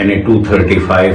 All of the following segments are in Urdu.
NA 235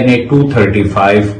NA 235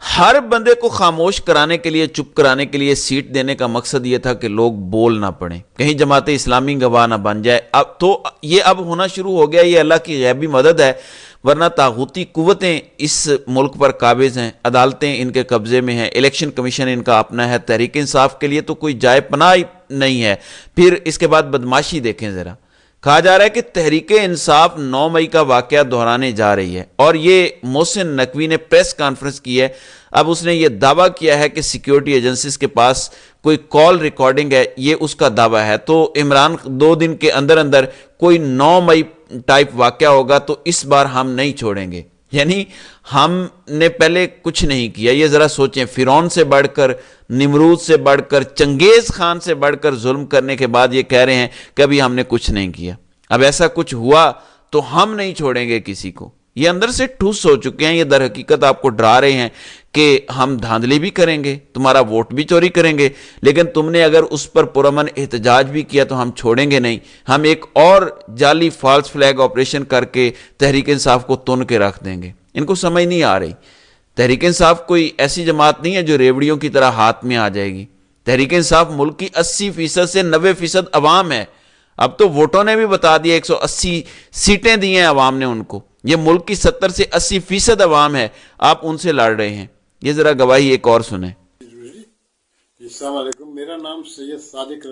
ہر بندے کو خاموش کرانے کے لیے، چپ کرانے کے لیے سیٹ دینے کا مقصد یہ تھا کہ لوگ بول نہ پڑیں، کہیں جماعت اسلامی گواہ نہ بن جائے۔ اب تو یہ اب ہونا شروع ہو گیا، یہ اللہ کی غیبی مدد ہے، ورنہ طاغوتی قوتیں اس ملک پر قابض ہیں، عدالتیں ان کے قبضے میں ہیں، الیکشن کمیشن ان کا اپنا ہے، تحریک انصاف کے لیے تو کوئی جائے پناہ نہیں ہے۔ پھر اس کے بعد بدماشی دیکھیں ذرا، کہا جا رہا ہے کہ تحریک انصاف 9 مئی کا واقعہ دہرانے جا رہی ہے، اور یہ محسن نقوی نے پریس کانفرنس کی ہے۔ اب اس نے یہ دعویٰ کیا ہے کہ سیکیورٹی ایجنسیز کے پاس کوئی کال ریکارڈنگ ہے، یہ اس کا دعویٰ ہے۔ تو عمران 2 دن کے اندر اندر کوئی 9 مئی ٹائپ واقعہ ہوگا تو اس بار ہم نہیں چھوڑیں گے، یعنی ہم نے پہلے کچھ نہیں کیا۔ یہ ذرا سوچیں، فرعون سے بڑھ کر، نمرود سے بڑھ کر، چنگیز خان سے بڑھ کر ظلم کرنے کے بعد یہ کہہ رہے ہیں کہ ابھی ہم نے کچھ نہیں کیا۔ اب ایسا کچھ ہوا تو ہم نہیں چھوڑیں گے کسی کو۔ یہ اندر سے ٹھوس ہو چکے ہیں، یہ در حقیقت آپ کو ڈرا رہے ہیں کہ ہم دھاندلی بھی کریں گے، تمہارا ووٹ بھی چوری کریں گے، لیکن تم نے اگر اس پر پرامن احتجاج بھی کیا تو ہم چھوڑیں گے نہیں۔ ہم ایک اور جعلی فالس فلیگ آپریشن کر کے تحریک انصاف کو تن کے رکھ دیں گے۔ ان کو سمجھ نہیں آ رہی، تحریک انصاف کوئی ایسی جماعت نہیں ہے جو ریوڑیوں کی طرح ہاتھ میں آ جائے گی۔ تحریک انصاف ملک کی 80% سے 90% عوام ہے۔ اب تو ووٹوں نے بھی بتا دیا، 180 سیٹیں دی ہیں عوام نے ان کو۔ یہ ملک کی 70 سے 80% عوام ہے، آپ ان سے لڑ رہے ہیں۔ یہ ذرا گواہی ایک اور سنیں۔ السلام علیکم، میرا نام سید صادق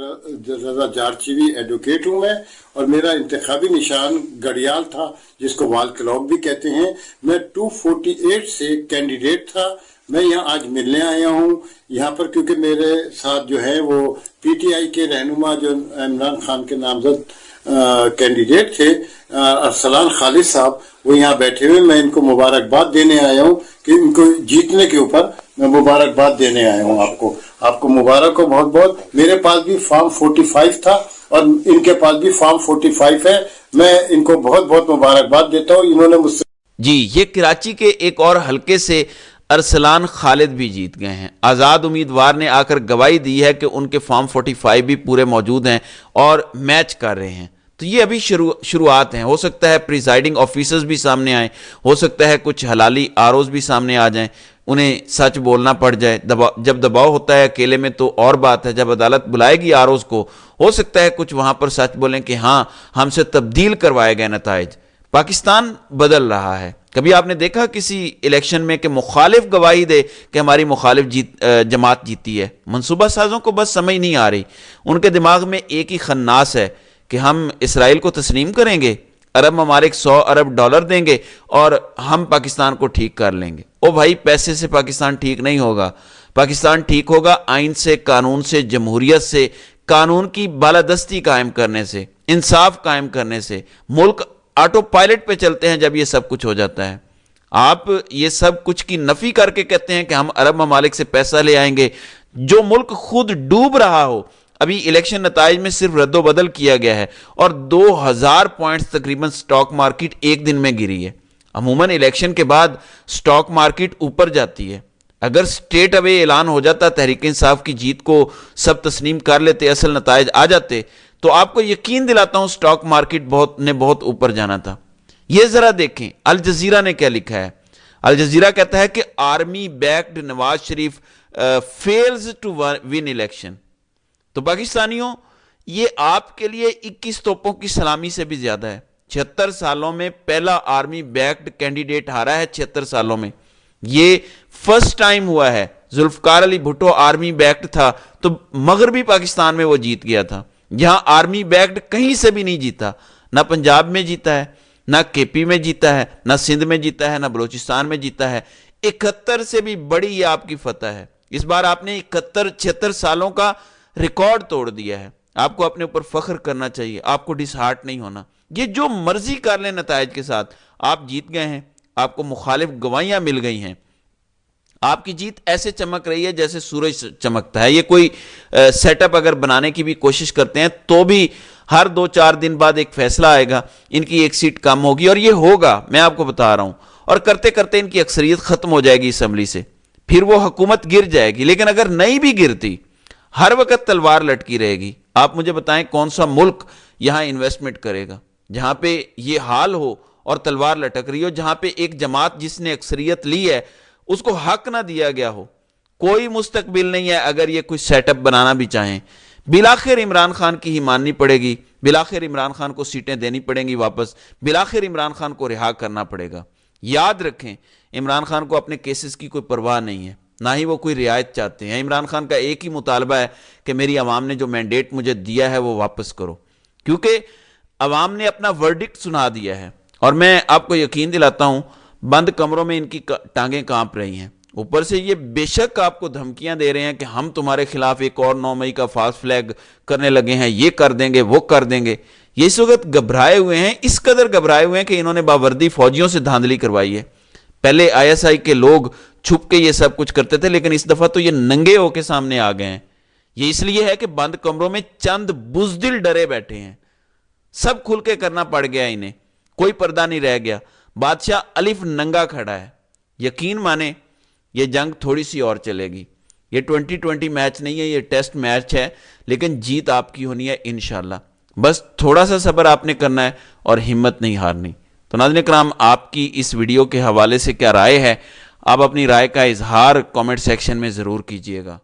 رضا جارچیوی ایڈوکیٹ ہوں میں، اور میرا انتخابی نشان گڑیال تھا، جس کو وال کلاک بھی کہتے ہیں۔ میں 248 سے کینڈیڈیٹ تھا۔ میں یہاں آج ملنے آیا ہوں یہاں پر کیونکہ میرے ساتھ جو ہے وہ پی ٹی آئی کے رہنما جو عمران خان کے نامزد کینڈیڈیٹ تھے ارسلان خالد صاحب، وہ یہاں بیٹھے ہوئے۔ میں ان کو مبارکباد دینے آیا ہوں کہ ان کو جیتنے کے اوپر میں مبارکباد دینے آیا ہوں۔ آپ کو مبارک ہو بہت بہت۔ میرے پاس بھی فارم 45 تھا اور ان کے پاس بھی فارم 45 ہے۔ میں ان کو بہت بہت مبارکباد دیتا ہوں، انہوں نے مجھ سے۔ جی، یہ کراچی کے ایک اور حلقے سے ارسلان خالد بھی جیت گئے ہیں۔ آزاد امیدوار نے آ کر گواہی دی ہے کہ ان کے فارم 45 بھی پورے موجود ہیں اور میچ کر رہے ہیں۔ تو یہ ابھی شروعات ہیں، ہو سکتا ہے پریزائڈنگ آفیسرز بھی سامنے آئیں، ہو سکتا ہے کچھ حلالی آروز بھی سامنے آ جائیں، انہیں سچ بولنا پڑ جائے۔ جب دباؤ ہوتا ہے اکیلے میں تو اور بات ہے، جب عدالت بلائے گی آروز کو، ہو سکتا ہے کچھ وہاں پر سچ بولیں کہ ہاں ہم سے تبدیل کروائے گئے نتائج۔ پاکستان بدل رہا ہے۔ کبھی آپ نے دیکھا کسی الیکشن میں کہ مخالف گواہی دے کہ ہماری مخالف جماعت جیتی ہے؟ منصوبہ سازوں کو بس سمجھ نہیں آ رہی، ان کے دماغ میں ایک ہی خناس ہے کہ ہم اسرائیل کو تسلیم کریں گے، عرب ممالک $100 ارب دیں گے اور ہم پاکستان کو ٹھیک کر لیں گے۔ او بھائی، پیسے سے پاکستان ٹھیک نہیں ہوگا۔ پاکستان ٹھیک ہوگا آئین سے، قانون سے، جمہوریت سے، قانون کی بالادستی قائم کرنے سے، انصاف قائم کرنے سے۔ ملک آٹو پائلٹ پہ چلتے ہیں جب یہ سب کچھ ہو جاتا ہے۔ آپ یہ سب کچھ کی نفی کر کے کہتے ہیں کہ ہم عرب ممالک سے پیسہ لے آئیں گے، جو ملک خود ڈوب رہا ہو۔ ابھی الیکشن نتائج میں صرف رد و بدل کیا گیا ہے اور 2000 پوائنٹس تقریباً سٹاک مارکیٹ ایک دن میں گری ہے۔ عموماً الیکشن کے بعد سٹاک مارکیٹ اوپر جاتی ہے۔ اگر سٹیٹ اوے اعلان ہو جاتا، تحریک انصاف کی جیت کو سب تسلیم کر لیتے، اصل نتائج آ جاتے، تو آپ کو یقین دلاتا ہوں سٹاک مارکیٹ بہت اوپر جانا تھا۔ یہ ذرا دیکھیں الجزیرہ نے کیا لکھا ہے۔ الجزیرہ کہتا ہے کہ army backed Nawaz Sharif fails to win election. تو پاکستانیوں، یہ آپ کے لیے 21 توپوں کی سلامی سے بھی زیادہ ہے۔ 76 سالوں میں پہلا آرمی بیکڈ کینڈیڈیٹ ہارا ہے۔ 76 سالوں میں یہ فرسٹ ٹائم ہوا ہے۔ ذوالفقار علی بھٹو آرمی بیکڈ تھا تو مغربی پاکستان میں وہ جیت گیا تھا۔ یہاں آرمی بیکڈ کہیں سے بھی نہیں جیتا، نہ پنجاب میں جیتا ہے، نہ کے پی میں جیتا ہے، نہ سندھ میں جیتا ہے، نہ بلوچستان میں جیتا ہے۔ 71 سے بھی بڑی یہ آپ کی فتح ہے۔ اس بار آپ نے 76 سالوں کا ریکارڈ توڑ دیا ہے۔ آپ کو اپنے اوپر فخر کرنا چاہیے، آپ کو ڈس ہارٹ نہیں ہونا۔ یہ جو مرضی کر لیں نتائج کے ساتھ، آپ جیت گئے ہیں، آپ کو مخالف گواہیاں مل گئی ہیں۔ آپ کی جیت ایسے چمک رہی ہے جیسے سورج چمکتا ہے۔ یہ کوئی سیٹ اپ اگر بنانے کی بھی کوشش کرتے ہیں تو بھی ہر 2-4 دن بعد ایک فیصلہ آئے گا، ان کی ایک سیٹ کم ہوگی، اور یہ ہوگا، میں آپ کو بتا رہا ہوں۔ اور کرتے کرتے ان کی اکثریت ختم ہو جائے گی اسمبلی سے، پھر وہ حکومت گر جائے گی۔ لیکن اگر نہیں بھی گرتی، ہر وقت تلوار لٹکی رہے گی۔ آپ مجھے بتائیں کون سا ملک یہاں انویسٹمنٹ کرے گا جہاں پہ یہ حال ہو اور تلوار لٹک رہی ہو، جہاں پہ ایک جماعت جس نے اکثریت لی ہے اس کو حق نہ دیا گیا ہو. کوئی مستقبل نہیں ہے اگر یہ کوئی سیٹ اپ بنانا بھی چاہیں. بلاخر عمران خان کی ہی ماننی پڑے گی, بلاخر عمران خان کو سیٹیں دینی پڑیں گی واپس, بلاخر عمران خان کو رہا کرنا پڑے گا. یاد رکھیں عمران خان کو اپنے کیسز کی کوئی پرواہ نہیں ہے, نہ ہی وہ کوئی رعایت چاہتے ہیں. عمران خان کا ایک ہی مطالبہ ہے کہ میری عوام نے جو مینڈیٹ مجھے دیا ہے وہ واپس کرو, کیونکہ عوام نے اپنا ورڈکٹ سنا دیا ہے. اور میں آپ کو یقین دلاتا ہوں بند کمروں میں ان کی ٹانگیں کانپ رہی ہیں. اوپر سے یہ بے شک آپ کو دھمکیاں دے رہے ہیں کہ ہم تمہارے خلاف ایک اور 9 مئی کا فاسٹ فلیگ کرنے لگے ہیں, یہ کر دیں گے وہ کر دیں گے. یہ اس وقت گھبرائے ہوئے ہیں, اس قدر گھبرائے ہوئے ہیں کہ انہوں نے باوردی فوجیوں سے دھاندلی کروائی ہے. پہلے ISI کے لوگ چھپ کے یہ سب کچھ کرتے تھے, لیکن اس دفعہ تو یہ ننگے ہو کے سامنے آ گئے ہیں. یہ اس لیے ہے کہ بند کمروں میں چند بزدل ڈرے بیٹھے ہیں. سب کھل کے کرنا پڑ گیا انہیں, کوئی پردہ نہیں رہ گیا. بادشاہ الف ننگا کھڑا ہے. یقین مانے یہ جنگ تھوڑی سی اور چلے گی. یہ 2020 میچ نہیں ہے, یہ ٹیسٹ میچ ہے, لیکن جیت آپ کی ہونی ہے انشاءاللہ. بس تھوڑا سا صبر آپ نے کرنا ہے اور ہمت نہیں ہارنی. تو ناظرین کرام, آپ کی اس ویڈیو کے حوالے سے کیا رائے ہے؟ آپ اپنی رائے کا اظہار کامنٹ سیکشن میں ضرور کیجئے گا.